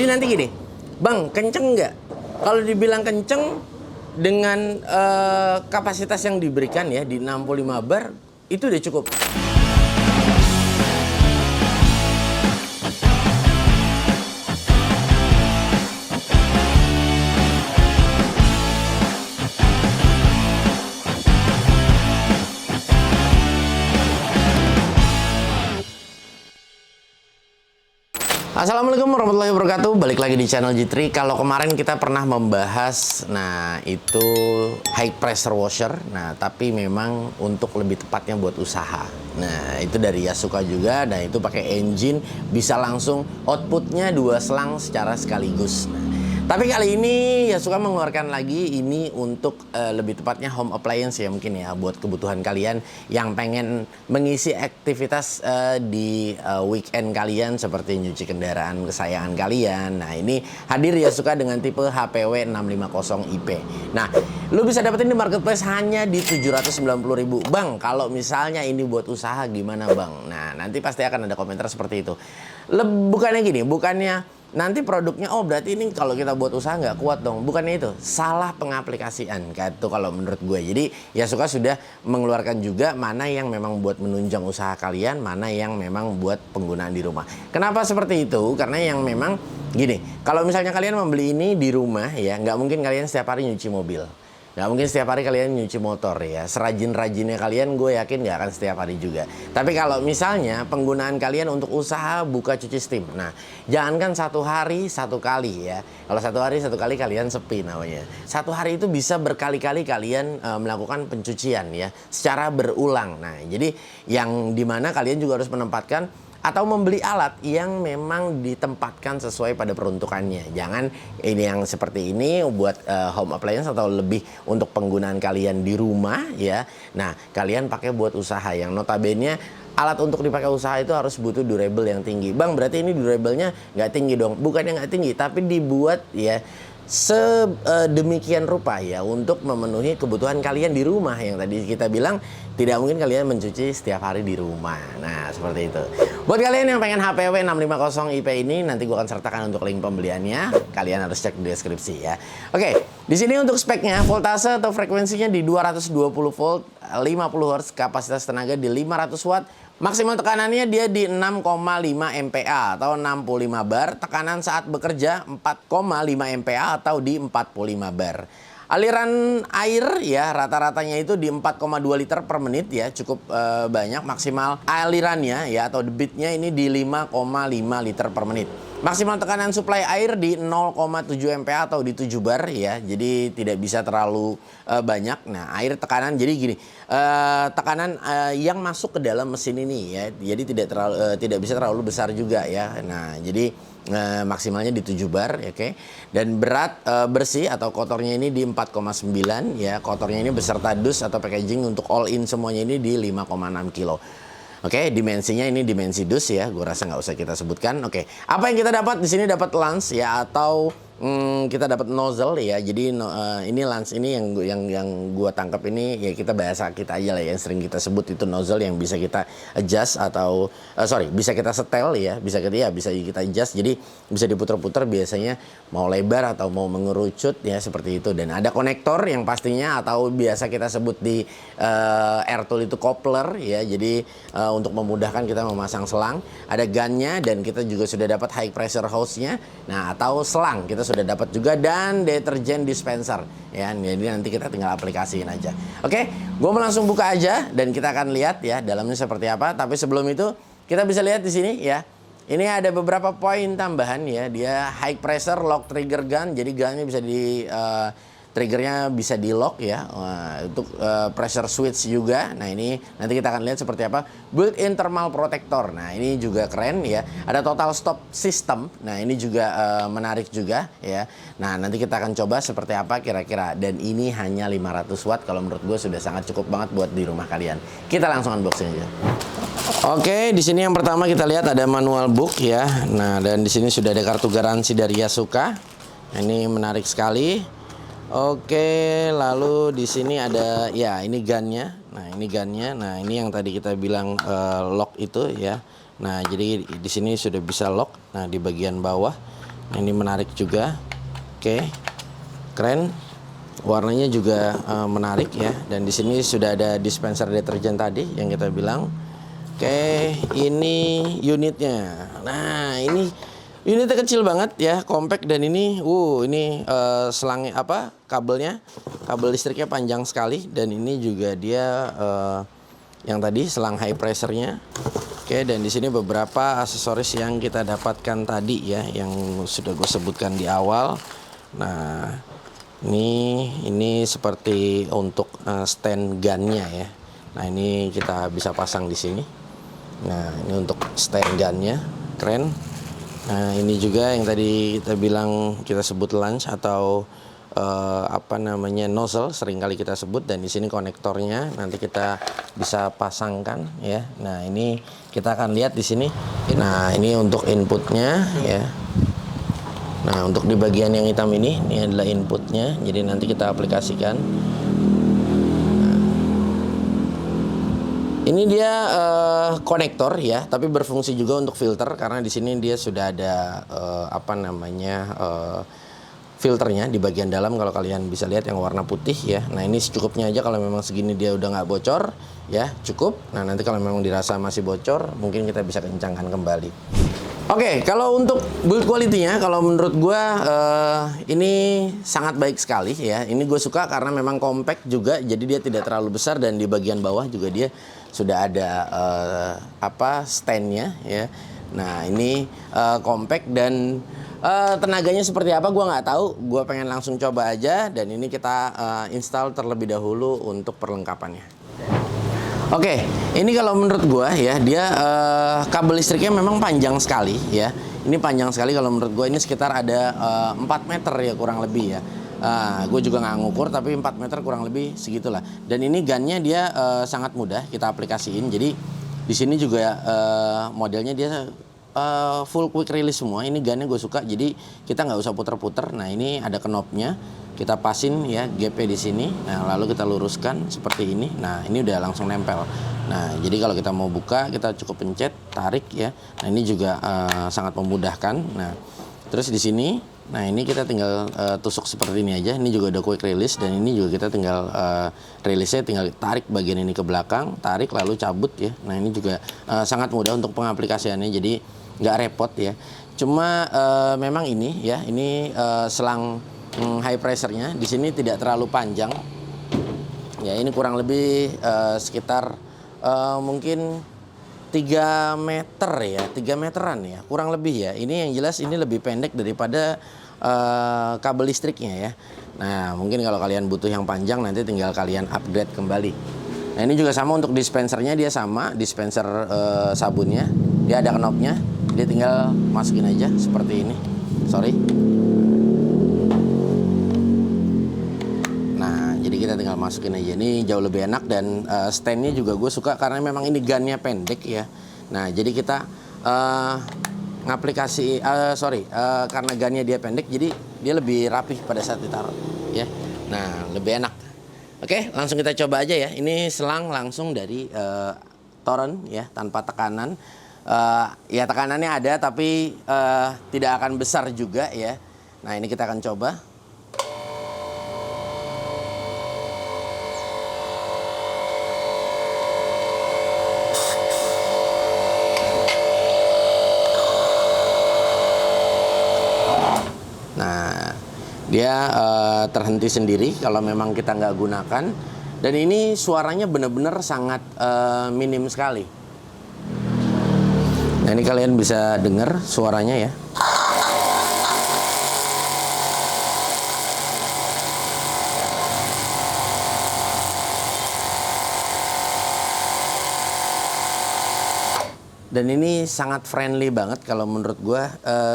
nanti gini, Bang, kenceng nggak? Kalau dibilang kenceng dengan kapasitas yang diberikan ya di 65 bar itu udah cukup. Assalamualaikum warahmatullahi wabarakatuh. Balik lagi di channel Jitri. Kalau kemarin kita pernah membahas, nah itu high pressure washer. Nah tapi memang untuk lebih tepatnya buat usaha. Nah itu dari Yasuka juga. Nah itu pakai engine, bisa langsung outputnya 2 selang secara sekaligus. Tapi kali ini Yasuka mengeluarkan lagi ini untuk lebih tepatnya home appliance ya mungkin ya, buat kebutuhan kalian yang pengen mengisi aktivitas di weekend kalian seperti nyuci kendaraan kesayangan kalian. Nah ini hadir Yasuka dengan tipe HPW 650IP. Nah lu bisa dapetin di marketplace hanya di 790.000. Bang, kalau misalnya ini buat usaha gimana Bang? Nah nanti pasti akan ada komentar seperti itu. Bukannya gini, bukannya nanti produknya, oh berarti ini kalau kita buat usaha nggak kuat dong. Bukannya itu, salah pengaplikasian kayak itu kalau menurut gue. Jadi Yasuka sudah mengeluarkan juga mana yang memang buat menunjang usaha kalian, mana yang memang buat penggunaan di rumah. Kenapa seperti itu? Karena yang memang gini, kalau misalnya kalian membeli ini di rumah ya, nggak mungkin kalian setiap hari nyuci mobil. Nggak mungkin setiap hari kalian nyuci motor ya. Serajin-rajinnya kalian gue yakin nggak akan setiap hari juga. Tapi kalau misalnya penggunaan kalian untuk usaha buka cuci steam. Nah jangankan 1 hari 1 kali ya. Kalau 1 hari 1 kali kalian sepi namanya. 1 hari itu bisa berkali-kali kalian melakukan pencucian ya. Secara berulang. Nah jadi yang dimana kalian juga harus menempatkan atau membeli alat yang memang ditempatkan sesuai pada peruntukannya. Jangan ini yang seperti ini buat home appliance atau lebih untuk penggunaan kalian di rumah ya. Nah, kalian pakai buat usaha yang notabene alat untuk dipakai usaha itu harus butuh durable yang tinggi. Bang, berarti ini durable-nya nggak tinggi dong. Bukannya nggak tinggi, tapi dibuat ya sedemikian rupa ya untuk memenuhi kebutuhan kalian di rumah yang tadi kita bilang tidak mungkin kalian mencuci setiap hari di rumah. Nah seperti itu. Buat kalian yang pengen HPW 650IP ini nanti gue akan sertakan untuk link pembeliannya. Kalian harus cek di deskripsi ya. Oke, di sini untuk speknya voltase atau frekuensinya di 220 volt, 50 Hz, kapasitas tenaga di 500 watt. Maksimal tekanannya dia di 6,5 MPa atau 65 bar. Tekanan saat bekerja 4,5 MPa atau di 45 bar. Aliran air ya rata-ratanya itu di 4,2 liter per menit ya, cukup banyak. Maksimal alirannya ya atau debitnya ini di 5,5 liter per menit. Maksimal tekanan suplai air di 0,7 MPa atau di 7 bar ya. Jadi tidak bisa terlalu banyak. Nah, air tekanan jadi gini. Tekanan yang masuk ke dalam mesin ini ya. Jadi tidak bisa terlalu besar juga ya. Nah, jadi maksimalnya di 7 bar ya, oke. Dan berat bersih atau kotornya ini di 4,9 ya. Kotornya ini beserta dus atau packaging untuk all in semuanya ini di 5,6 kilo. Oke, dimensinya ini dimensi dus ya. Gue rasa nggak usah kita sebutkan. Oke, apa yang kita dapat di sini dapat lens ya atau kita dapat nozzle ya. Jadi ini lens ini yang gua tangkap ini ya, kita bahasa kita aja lah yang sering kita sebut itu nozzle yang bisa kita adjust atau bisa kita setel ya, bisa kita adjust. Jadi bisa diputar-putar biasanya mau lebar atau mau mengerucut ya seperti itu. Dan ada konektor yang pastinya atau biasa kita sebut di air tool itu coupler ya. Jadi untuk memudahkan kita memasang selang, ada gunnya dan kita juga sudah dapat high pressure hose-nya. Nah, atau selang kita sudah dapat juga dan deterjen dispenser ya. Jadi nanti kita tinggal aplikasiin aja. Oke, gue mau langsung buka aja dan kita akan lihat ya dalamnya seperti apa. Tapi sebelum itu kita bisa lihat di sini ya. Ini ada beberapa poin tambahan ya. Dia high pressure lock trigger gun. Jadi gunnya bisa triggernya bisa di lock ya, untuk pressure switch juga. Nah ini nanti kita akan lihat seperti apa. Built-in thermal protector. Nah ini juga keren ya. Ada total stop system. Nah ini juga menarik juga ya. Nah nanti kita akan coba seperti apa kira-kira. Dan ini hanya 500 watt. Kalau menurut gue sudah sangat cukup banget buat di rumah kalian. Kita langsung unboxing aja. Oke, di sini yang pertama kita lihat ada manual book ya. Nah dan di sini sudah ada kartu garansi dari Yasuka. Nah, ini menarik sekali. Oke, lalu di sini ada ya ini gunnya. Nah ini gunnya. Nah ini yang tadi kita bilang lock itu ya. Nah jadi di sini sudah bisa lock. Nah di bagian bawah. Nah, ini menarik juga. Oke, keren. Warnanya juga menarik ya. Dan di sini sudah ada dispenser deterjen tadi yang kita bilang. Oke, ini unitnya. Nah, ini unitnya kecil banget ya, compact, dan ini selangnya kabelnya, kabel listriknya panjang sekali, dan ini juga dia yang tadi selang high pressure-nya. Oke, dan di sini beberapa aksesoris yang kita dapatkan tadi ya, yang sudah gue sebutkan di awal. Nah, ini seperti untuk stand gunnya ya. Nah, ini kita bisa pasang di sini. Nah, ini untuk stand gunnya, keren. Nah, ini juga yang tadi kita bilang, kita sebut lens atau nozzle, sering kali kita sebut. Dan di sini konektornya nanti kita bisa pasangkan ya. Nah, ini kita akan lihat di sini. Nah, ini untuk inputnya ya. Nah, untuk di bagian yang hitam ini adalah inputnya. Jadi nanti kita aplikasikan. Ini dia konektor ya, tapi berfungsi juga untuk filter, karena di sini dia sudah ada filternya di bagian dalam. Kalau kalian bisa lihat yang warna putih ya. Nah, ini secukupnya aja. Kalau memang segini dia udah nggak bocor ya, cukup. Nah, nanti kalau memang dirasa masih bocor, mungkin kita bisa kencangkan kembali. Oke, kalau untuk build quality-nya, kalau menurut gue ini sangat baik sekali ya. Ini gue suka karena memang compact juga, jadi dia tidak terlalu besar, dan di bagian bawah juga dia sudah ada stand-nya ya. Nah, ini compact, dan tenaganya seperti apa gue nggak tahu. Gue pengen langsung coba aja, dan ini kita install terlebih dahulu untuk perlengkapannya. Oke, ini kalau menurut gua ya, dia kabel listriknya memang panjang sekali ya. Ini panjang sekali kalau menurut gua, ini sekitar ada 4 meter ya kurang lebih ya. Gue juga nggak ngukur, tapi 4 meter kurang lebih segitulah. Dan ini gunnya dia sangat mudah kita aplikasiin. Jadi di sini juga modelnya dia full quick release semua. Ini gunnya gue suka, jadi kita nggak usah puter-puter. Nah, ini ada knobnya. Kita pasin ya gapnya di sini. Nah, lalu kita luruskan seperti ini. Nah, ini udah langsung nempel. Nah, jadi kalau kita mau buka, kita cukup pencet, tarik ya. Nah, ini juga sangat memudahkan. Nah, terus di sini, nah ini kita tinggal tusuk seperti ini aja. Ini juga udah quick release, dan ini juga kita tinggal release-nya tinggal tarik bagian ini ke belakang, tarik lalu cabut ya. Nah, ini juga sangat mudah untuk pengaplikasiannya. Jadi nggak repot ya. Cuma memang ini ya, ini selang high pressure-nya di sini tidak terlalu panjang. Ya, ini kurang lebih sekitar mungkin 3 meter ya, 3 meteran ya, kurang lebih ya. Ini yang jelas ini lebih pendek daripada kabel listriknya ya. Nah, mungkin kalau kalian butuh yang panjang, nanti tinggal kalian upgrade kembali. Nah, ini juga sama untuk dispensernya, dia sama, dispenser sabunnya. Dia ada knobnya, dia tinggal masukin aja seperti ini. Sorry. Jadi kita tinggal masukin aja. Ini jauh lebih enak, dan stand-nya juga gue suka karena memang ini gunnya pendek ya. Nah, jadi kita karena gunnya dia pendek, jadi dia lebih rapih pada saat ditaruh ya. Nah, lebih enak. Oke, langsung kita coba aja ya. Ini selang langsung dari Toren ya, tanpa tekanan. Ya, tekanannya ada, tapi tidak akan besar juga ya. Nah, ini kita akan coba. Dia terhenti sendiri kalau memang kita nggak gunakan, dan ini suaranya benar-benar sangat minim sekali. Nah, ini kalian bisa dengar suaranya ya. Dan ini sangat friendly banget kalau menurut gue.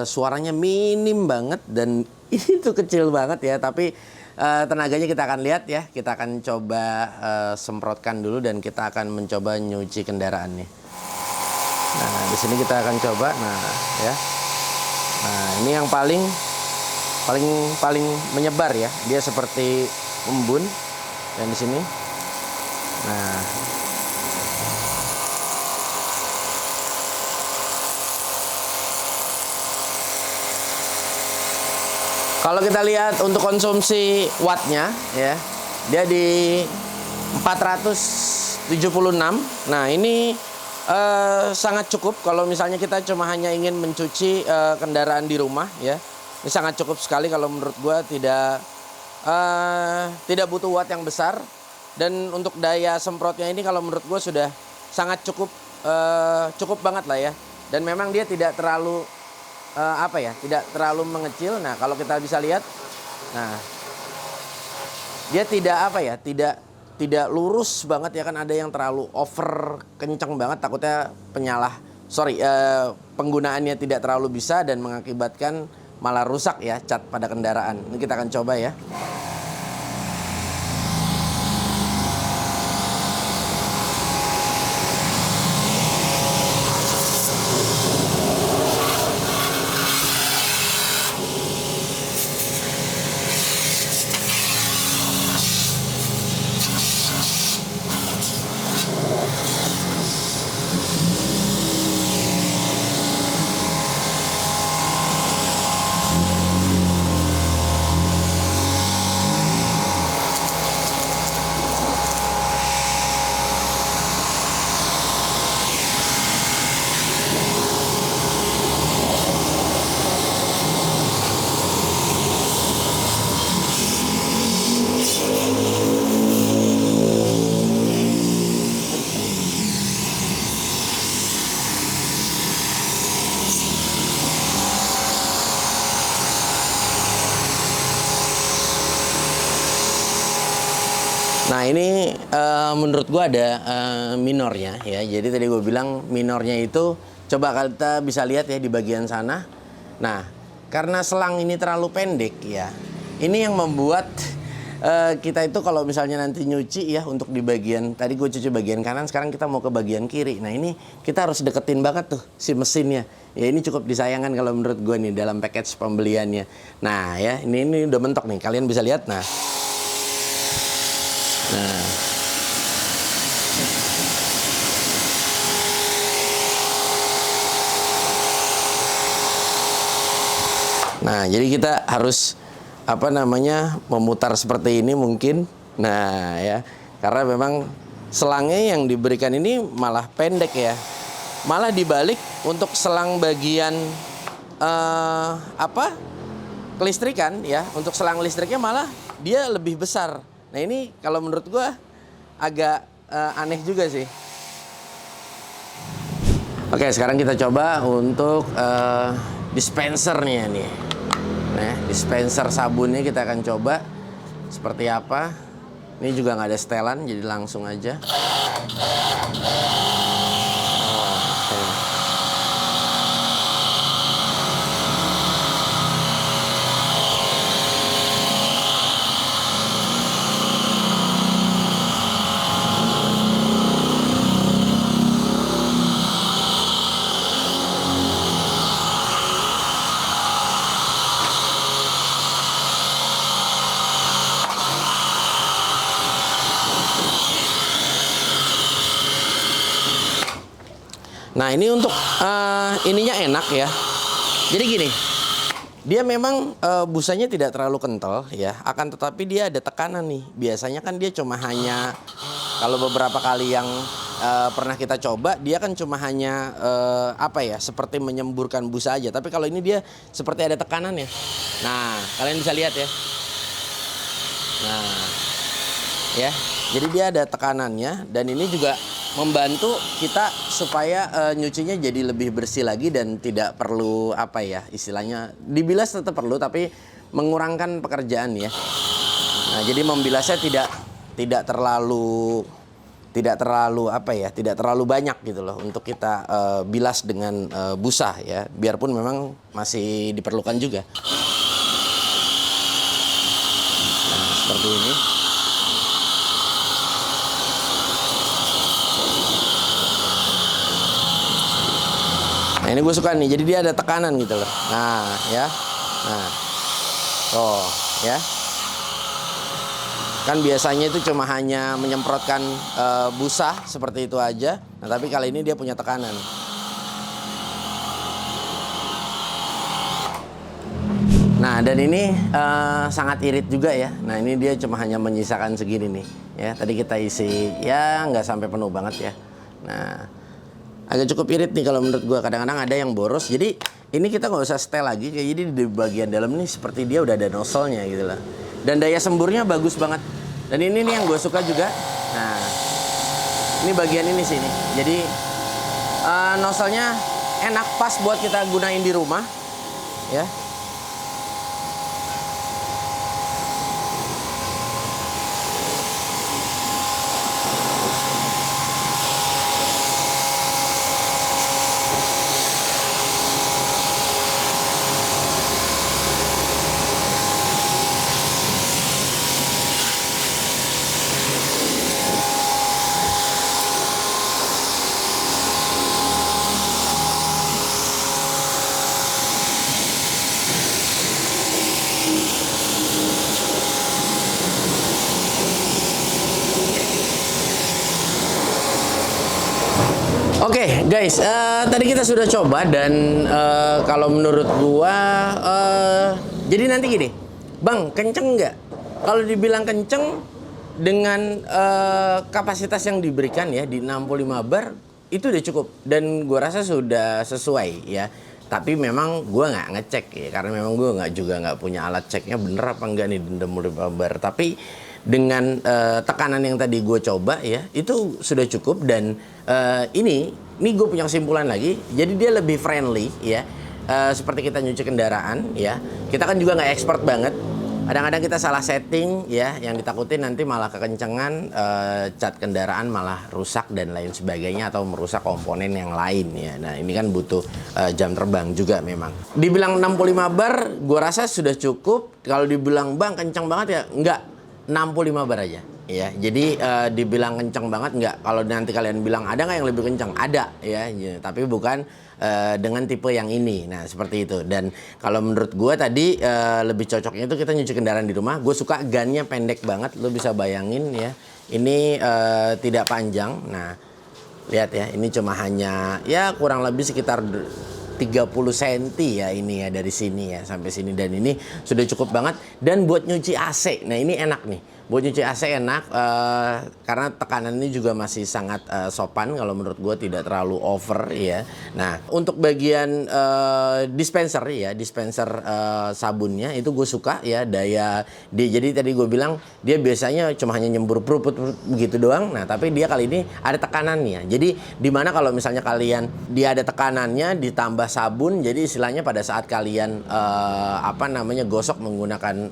Suaranya minim banget, dan itu kecil banget ya, tapi tenaganya kita akan lihat ya. Kita akan coba semprotkan dulu, dan kita akan mencoba nyuci kendaraannya. Nah, di sini kita akan coba. Nah, ya. Nah, ini yang paling menyebar ya. Dia seperti embun, dan di sini. Nah, Kalau kita lihat untuk konsumsi wattnya ya, dia di 476. Nah, ini sangat cukup kalau misalnya kita cuma hanya ingin mencuci kendaraan di rumah ya. Ini sangat cukup sekali kalau menurut gua, tidak butuh watt yang besar, dan untuk daya semprotnya ini kalau menurut gua sudah sangat cukup, cukup banget lah ya. Dan memang dia tidak terlalu tidak terlalu mengecil. Nah, kalau kita bisa lihat, nah dia tidak lurus banget ya, kan ada yang terlalu over kencang banget, takutnya penggunaannya tidak terlalu bisa dan mengakibatkan malah rusak ya cat pada kendaraan. Ini kita akan coba ya. Nah, ini menurut gua ada minornya ya. Jadi tadi gue bilang minornya itu, coba kita bisa lihat ya di bagian sana. Nah, karena selang ini terlalu pendek ya, ini yang membuat kita itu kalau misalnya nanti nyuci ya, untuk di bagian tadi gue cuci bagian kanan, sekarang kita mau ke bagian kiri. Nah, ini kita harus deketin banget tuh si mesinnya. Ya, ini cukup disayangkan kalau menurut gue nih dalam package pembeliannya. Nah ya, ini udah mentok nih, kalian bisa lihat. Nah, jadi kita harus memutar seperti ini mungkin. Nah ya, karena memang selangnya yang diberikan ini malah pendek ya. Malah dibalik untuk selang bagian kelistrikan ya, untuk selang listriknya malah dia lebih besar. Nah, ini kalau menurut gua agak aneh juga sih. Oke, sekarang kita coba untuk dispensernya nih. Nah, dispenser sabunnya kita akan coba seperti apa. Ini juga nggak ada setelan, jadi langsung aja. Nah, ini untuk ininya enak ya. Jadi gini, dia memang busanya tidak terlalu kental ya, akan tetapi dia ada tekanan nih. Biasanya kan dia cuma hanya, kalau beberapa kali yang pernah kita coba, dia kan cuma hanya seperti menyemburkan busa aja. Tapi kalau ini dia seperti ada tekanan ya. Nah, kalian bisa lihat ya. Nah, ya, jadi dia ada tekanannya, dan ini juga membantu kita supaya nyucinya jadi lebih bersih lagi dan tidak perlu istilahnya dibilas, tetap perlu tapi mengurangkan pekerjaan ya. Nah, jadi membilasnya tidak terlalu banyak gitu loh untuk kita bilas dengan busa ya, biarpun memang masih diperlukan juga. Nah, seperti ini. Nah, ini gue suka nih, jadi dia ada tekanan gitu loh. Nah ya, ya, kan biasanya itu cuma hanya menyemprotkan busa seperti itu aja. Nah, tapi kali ini dia punya tekanan. Nah, dan ini sangat irit juga ya. Nah, ini dia cuma hanya menyisakan segini nih. Ya, tadi kita isi ya nggak sampai penuh banget ya. Nah, agak cukup irit nih kalau menurut gua. Kadang-kadang ada yang boros. Jadi ini kita nggak usah setel lagi. Kayak jadi di bagian dalam nih seperti dia udah ada nozzle-nya gitu lah. Dan daya semburnya bagus banget. Dan ini nih yang gue suka juga. Nah, ini bagian ini sih nih. Jadi nozzle-nya enak, pas buat kita gunain di rumah. Ya. Oke, guys, tadi kita sudah coba dan kalau menurut gua, jadi nanti gini, Bang, kenceng nggak? Kalau dibilang kenceng dengan kapasitas yang diberikan ya di 65 bar itu udah cukup dan gua rasa sudah sesuai ya. Tapi memang gua nggak ngecek ya, karena memang gua nggak punya alat ceknya bener apa enggak nih di 65 bar. Tapi dengan tekanan yang tadi gue coba ya itu sudah cukup dan ini gue punya kesimpulan lagi, jadi dia lebih friendly ya, seperti kita nyuci kendaraan ya, kita kan juga nggak expert banget, kadang-kadang kita salah setting ya, yang ditakutin nanti malah kekencengan, cat kendaraan malah rusak dan lain sebagainya atau merusak komponen yang lain ya. Nah ini kan butuh jam terbang juga memang. Dibilang 65 bar gue rasa sudah cukup. Kalau dibilang Bang kencang banget ya enggak, 65 bar aja ya. Jadi dibilang kencang banget enggak. Kalau nanti kalian bilang ada nggak yang lebih kencang? Ada ya, tapi bukan dengan tipe yang ini. Nah seperti itu. Dan kalau menurut gue tadi lebih cocoknya itu kita nyuci kendaraan di rumah. Gue suka gannya pendek banget. Lo bisa bayangin ya. Ini tidak panjang. Nah lihat ya, ini cuma hanya ya kurang lebih sekitar 30 cm ya ini ya, dari sini ya sampai sini, dan ini sudah cukup banget. Dan buat nyuci AC, nah ini enak nih, buat nyuci AC enak karena tekanan ini juga masih sangat sopan kalau menurut gue, tidak terlalu over ya. Nah untuk bagian dispenser ya, dispenser sabunnya itu gue suka ya, daya dia, jadi tadi gue bilang dia biasanya cuma hanya nyembur pruput begitu doang. Nah tapi dia kali ini ada tekanannya, jadi dimana kalau misalnya kalian dia ada tekanannya ditambah sabun, jadi istilahnya pada saat kalian gosok menggunakan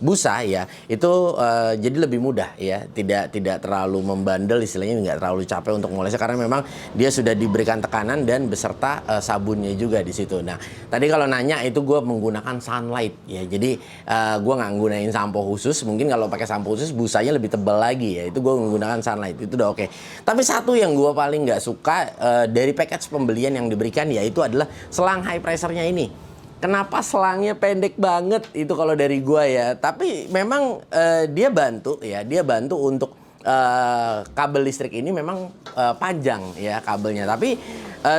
busa ya, itu jadi lebih mudah ya, tidak terlalu membandel, istilahnya nggak terlalu capek untuk mengolesnya karena memang dia sudah diberikan tekanan dan beserta sabunnya juga di situ. Nah tadi kalau nanya itu gue menggunakan Sunlight ya, jadi gue nggak gunain sampo khusus. Mungkin kalau pakai sampo khusus busanya lebih tebal lagi ya, itu gue menggunakan Sunlight, itu udah oke. Tapi satu yang gue paling nggak suka dari package pembelian yang diberikan yaitu adalah selang high pressure-nya ini. Kenapa selangnya pendek banget itu kalau dari gua ya. Tapi memang dia bantu ya, dia bantu untuk kabel listrik ini memang panjang ya kabelnya. Tapi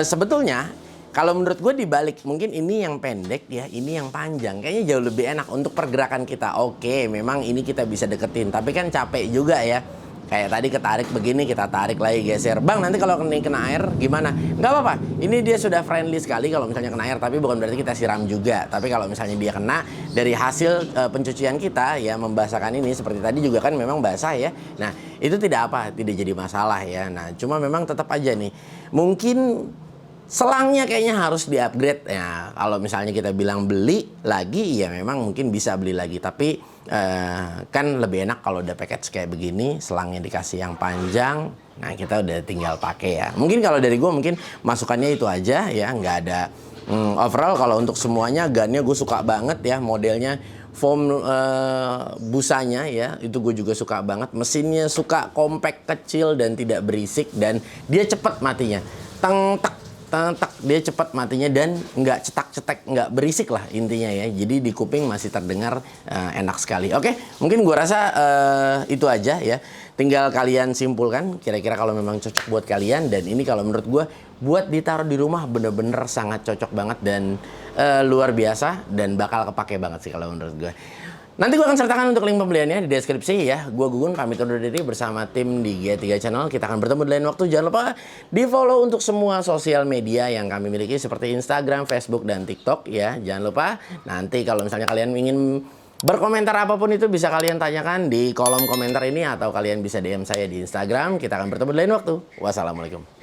sebetulnya kalau menurut gue dibalik, mungkin ini yang pendek ya, ini yang panjang. Kayaknya jauh lebih enak untuk pergerakan kita. Oke, memang ini kita bisa deketin, tapi kan capek juga ya. Kayak tadi ketarik begini, kita tarik lagi, geser. Bang, nanti kalau kena air gimana? Nggak apa-apa. Ini dia sudah friendly sekali kalau misalnya kena air, tapi bukan berarti kita siram juga. Tapi kalau misalnya dia kena dari hasil pencucian kita ya, membasahkan ini seperti tadi juga kan memang basah ya. Nah, itu tidak jadi masalah ya. Nah, cuma memang tetap aja nih, mungkin selangnya kayaknya harus di-upgrade ya. Kalau misalnya kita bilang beli lagi ya memang mungkin bisa beli lagi, tapi kan lebih enak kalau udah package kayak begini, selangnya dikasih yang panjang. Nah kita udah tinggal pakai ya. Mungkin kalau dari gue mungkin masukannya itu aja ya, nggak ada overall. Kalau untuk semuanya, gunnya gue suka banget ya, modelnya foam busanya ya, itu gue juga suka banget. Mesinnya suka, compact, kecil dan tidak berisik, dan dia cepet matinya. Teng tek tentak, dia cepat matinya dan nggak cetak-cetek, nggak berisik lah intinya ya. Jadi di kuping masih terdengar enak sekali. Oke, mungkin gua rasa itu aja ya. Tinggal kalian simpulkan kira-kira kalau memang cocok buat kalian. Dan ini kalau menurut gua buat ditaruh di rumah bener-bener sangat cocok banget dan luar biasa dan bakal kepake banget sih kalau menurut gua. Nanti gue akan sertakan untuk link pembeliannya di deskripsi ya. Gue Gugun pamit undur diri bersama tim di G3 Channel. Kita akan bertemu di lain waktu. Jangan lupa di follow untuk semua sosial media yang kami miliki seperti Instagram, Facebook, dan TikTok ya. Jangan lupa nanti kalau misalnya kalian ingin berkomentar apapun itu bisa kalian tanyakan di kolom komentar ini atau kalian bisa DM saya di Instagram. Kita akan bertemu di lain waktu. Wassalamualaikum.